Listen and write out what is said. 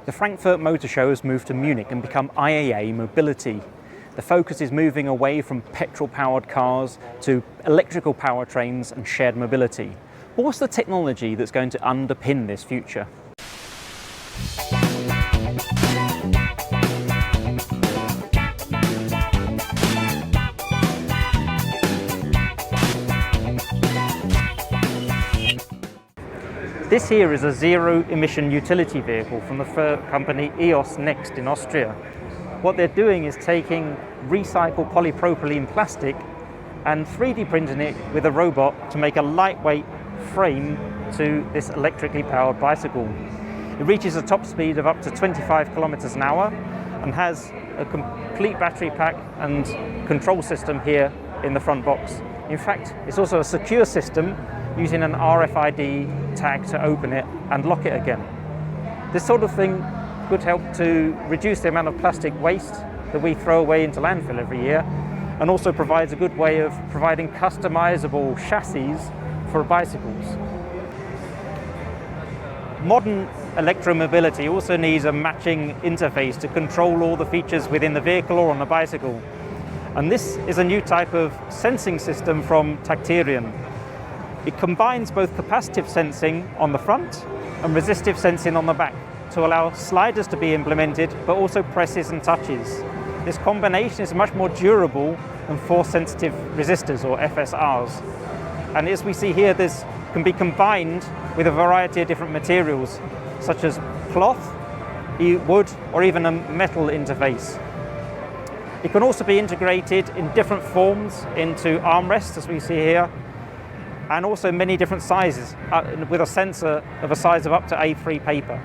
The Frankfurt Motor Show has moved to Munich and become IAA Mobility. The focus is moving away from petrol-powered cars to electrical powertrains and shared mobility. But what's the technology that's going to underpin this future? This here is a zero-emission utility vehicle from the company EOS Next in Austria. What they're doing is taking recycled polypropylene plastic and 3D printing it with a robot to make a lightweight frame to this electrically powered bicycle. It reaches a top speed of up to 25 kilometers an hour and has a complete battery pack and control system here in the front box. In fact, it's also a secure system using an RFID tag to open it and lock it again. This sort of thing could help to reduce the amount of plastic waste that we throw away into landfill every year, and also provides a good way of providing customizable chassis for bicycles. Modern electromobility also needs a matching interface to control all the features within the vehicle or on the bicycle. And this is a new type of sensing system from Tacterian. It combines both capacitive sensing on the front and resistive sensing on the back to allow sliders to be implemented, but also presses and touches. This combination is much more durable than force-sensitive resistors, or FSRs. And as we see here, this can be combined with a variety of different materials, such as cloth, wood, or even a metal interface. It can also be integrated in different forms into armrests, as we see here, and also many different sizes, with a sensor of a size of up to A3 paper.